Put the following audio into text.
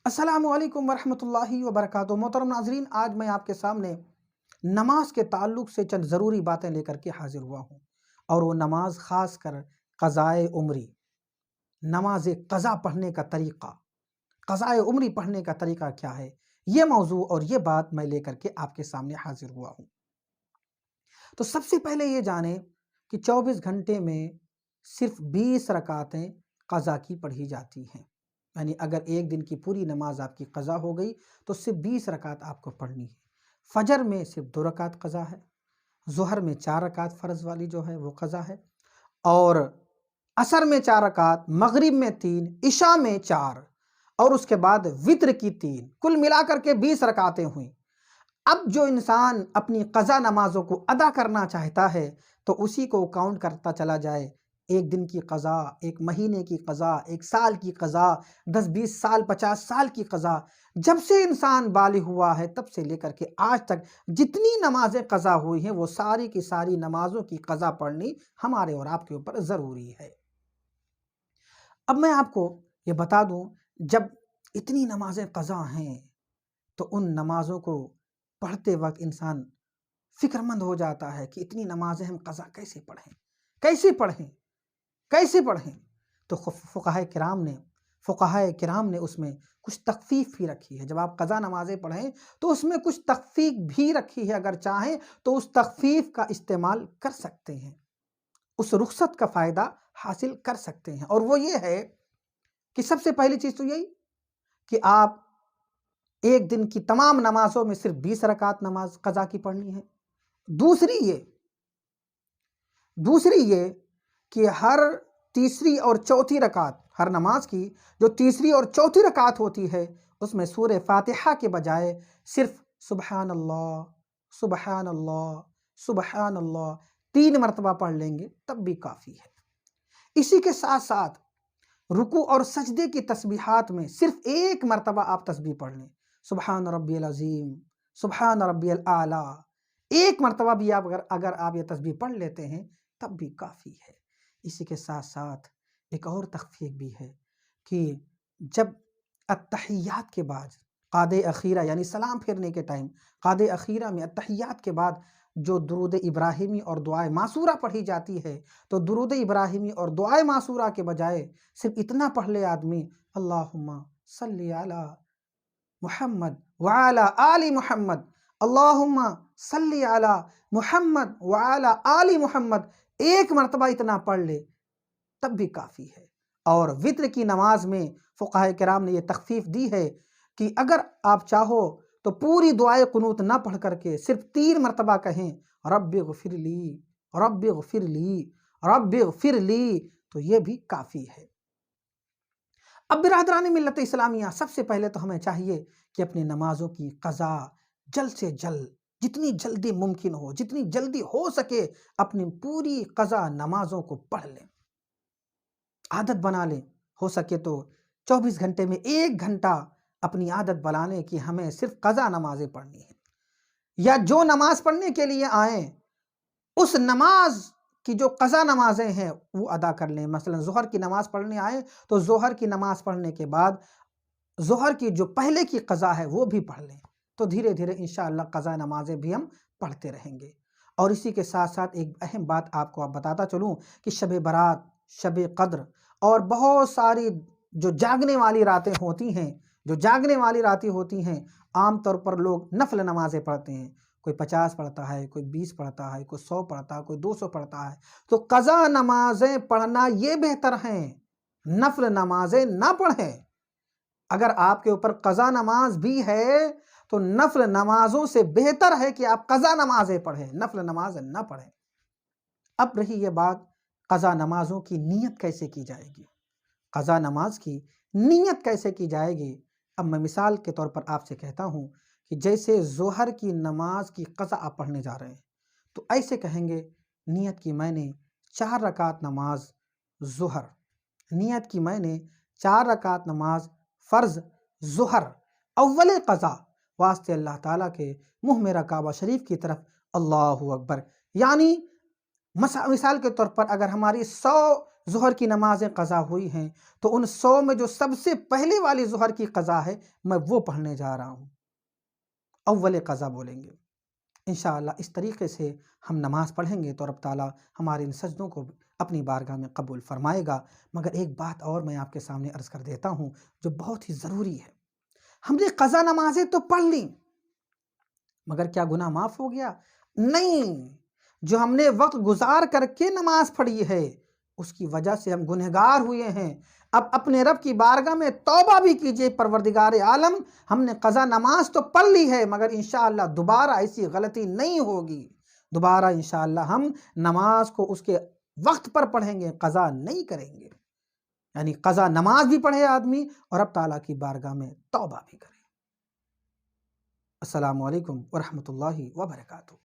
السلام علیکم ورحمۃ اللہ وبرکاتہ۔ محترم ناظرین، آج میں آپ کے سامنے نماز کے تعلق سے چند ضروری باتیں لے کر کے حاضر ہوا ہوں، اور وہ نماز خاص کر قضائے عمری، نماز قضا پڑھنے کا طریقہ، قضائے عمری پڑھنے کا طریقہ کیا ہے، یہ موضوع اور یہ بات میں لے کر کے آپ کے سامنے حاضر ہوا ہوں۔ تو سب سے پہلے یہ جانیں کہ 24 گھنٹے میں صرف 20 رکعتیں قضا کی پڑھی جاتی ہیں، یعنی اگر ایک دن کی پوری نماز آپ کی قضا ہو گئی تو صرف 20 رکعت آپ کو پڑھنی ہے۔ فجر میں صرف 2 رکعت قضا ہے، ظہر میں 4 رکعت فرض والی جو ہے وہ قضا ہے، اور عصر میں 4 رکعت، مغرب میں 3، عشاء میں 4، اور اس کے بعد وتر کی 3، کل ملا کر کے 20 رکعتیں ہوئیں۔ اب جو انسان اپنی قضا نمازوں کو ادا کرنا چاہتا ہے تو اسی کو کاؤنٹ کرتا چلا جائے، ایک دن کی قضا، ایک مہینے کی قضا، ایک سال کی قضا، 10-20 سال 50 سال کی قضا۔ جب سے انسان بالغ ہوا ہے تب سے لے کر کے آج تک جتنی نمازیں قضا ہوئی ہیں وہ ساری کی ساری نمازوں کی قضا پڑھنی ہمارے اور آپ کے اوپر ضروری ہے۔ اب میں آپ کو یہ بتا دوں، جب اتنی نمازیں قضا ہیں تو ان نمازوں کو پڑھتے وقت انسان فکر مند ہو جاتا ہے کہ اتنی نمازیں ہم قضا کیسے پڑھیں، کیسے پڑھیں، کیسے پڑھیں۔ تو فقہائے کرام نے اس میں کچھ تخفیف بھی رکھی ہے۔ جب آپ قضا نمازیں پڑھیں تو اس میں کچھ تخفیف بھی رکھی ہے، اگر چاہیں تو اس تخفیف کا استعمال کر سکتے ہیں، اس رخصت کا فائدہ حاصل کر سکتے ہیں۔ اور وہ یہ ہے کہ سب سے پہلی چیز تو یہی کہ آپ ایک دن کی تمام نمازوں میں صرف 20 رکعت نماز قضا کی پڑھنی ہے۔ دوسری یہ کہ ہر تیسری اور چوتھی رکعت، ہر نماز کی جو تیسری اور چوتھی رکعت ہوتی ہے اس میں سورہ فاتحہ کے بجائے صرف سبحان اللہ، سبحان اللہ، سبحان اللہ 3 مرتبہ پڑھ لیں گے تب بھی کافی ہے۔ اسی کے ساتھ ساتھ رکوع اور سجدے کی تسبیحات میں صرف 1 مرتبہ آپ تسبیح پڑھ لیں، سبحان ربی العظیم، سبحان ربی الاعلیٰ، 1 مرتبہ بھی اگر آپ یہ تسبیح پڑھ لیتے ہیں تب بھی کافی ہے۔ اسی کے ساتھ ساتھ ایک اور تخفیف بھی ہے کہ جب التحیات کے بعد قعدہ اخیرہ یعنی سلام پھیرنے کے ٹائم قعدہ اخیرہ میں التحیات کے بعد جو درود ابراہیمی اور دعائے معصورہ پڑھی جاتی ہے، تو درود ابراہیمی اور دعائے معصورہ کے بجائے صرف اتنا پڑھ لے آدمی، اللہم صلی علی محمد وعلی آل محمد، اللہم صلی علی محمد وعلی آل محمد، 1 مرتبہ اتنا پڑھ لے تب بھی کافی ہے۔ اور وتر کی نماز میں فقہائے کرام نے یہ تخفیف دی ہے کہ اگر آپ چاہو تو پوری دعائے قنوت نہ پڑھ کر کے صرف 3 مرتبہ کہیں رب اغفر لی، رب اغفر لی، رب اغفر لی، تو یہ بھی کافی ہے۔ اب برادران ملت اسلامیہ، سب سے پہلے تو ہمیں چاہیے کہ اپنی نمازوں کی قضا جلد سے جلد، جتنی جلدی ممکن ہو، جتنی جلدی ہو سکے اپنی پوری قضا نمازوں کو پڑھ لیں، عادت بنا لیں۔ ہو سکے تو 24 گھنٹے میں 1 گھنٹہ اپنی عادت بنا لیں کہ ہمیں صرف قضا نمازیں پڑھنی ہیں، یا جو نماز پڑھنے کے لیے آئیں اس نماز کی جو قضا نمازیں ہیں وہ ادا کر لیں۔ مثلا ظہر کی نماز پڑھنے آئیں تو ظہر کی نماز پڑھنے کے بعد ظہر کی جو پہلے کی قضا ہے وہ بھی پڑھ لیں، تو دھیرے دھیرے انشاءاللہ قضا نمازیں بھی ہم پڑھتے رہیں گے۔ اور اسی کے ساتھ ساتھ ایک اہم بات آپ کو بتاتا چلوں کہ شب برات، شب قدر اور بہت ساری جو جاگنے والی راتیں ہوتی ہیں، عام طور پر لوگ نفل نمازیں پڑھتے ہیں، کوئی 50 پڑھتا ہے، کوئی 20 پڑھتا ہے، کوئی 100 پڑھتا ہے، کوئی 200 پڑھتا ہے۔ تو قضا نمازیں پڑھنا یہ بہتر ہیں، نفل نمازیں نہ پڑھیں۔ اگر آپ کے اوپر قضا نماز بھی ہے تو نفل نمازوں سے بہتر ہے کہ آپ قضا نمازیں پڑھیں، نفل نمازیں نہ پڑھیں۔ اب رہی یہ بات قضا نمازوں کی نیت کیسے کی جائے گی، قضا نماز کی نیت کیسے کی جائے گی۔ اب میں مثال کے طور پر آپ سے کہتا ہوں کہ جیسے ظہر کی نماز کی قضا آپ پڑھنے جا رہے ہیں تو ایسے کہیں گے، نیت کی میں نے 4 رکعت نماز ظہر، نیت کی میں نے 4 رکعت نماز فرض ظہر، اول قضا واسطے اللہ تعالیٰ کے منہ میرا کعبہ شریف کی طرف، اللہ اکبر۔ یعنی مثال کے طور پر اگر ہماری 100 ظہر کی نمازیں قضا ہوئی ہیں تو ان 100 میں جو سب سے پہلے والی ظہر کی قضا ہے میں وہ پڑھنے جا رہا ہوں، اول قضا بولیں گے انشاءاللہ۔ اس طریقے سے ہم نماز پڑھیں گے تو رب تعالیٰ ہمارے ان سجدوں کو اپنی بارگاہ میں قبول فرمائے گا۔ مگر ایک بات اور میں آپ کے سامنے عرض کر دیتا ہوں جو بہت ہی ضروری ہے۔ ہم نے قضا نمازیں تو پڑھ لیں، مگر کیا گناہ معاف ہو گیا؟ نہیں، جو ہم نے وقت گزار کر کے نماز پڑھی ہے اس کی وجہ سے ہم گنہگار ہوئے ہیں۔ اب اپنے رب کی بارگاہ میں توبہ بھی کیجئے، پروردگار عالم ہم نے قضا نماز تو پڑھ لی ہے مگر انشاءاللہ دوبارہ ایسی غلطی نہیں ہوگی، دوبارہ انشاءاللہ ہم نماز کو اس کے وقت پر پڑھیں گے، قضا نہیں کریں گے۔ یعنی قضا نماز بھی پڑھے آدمی اور رب تعالیٰ کی بارگاہ میں توبہ بھی کرے۔ السلام علیکم ورحمۃ اللہ وبرکاتہ۔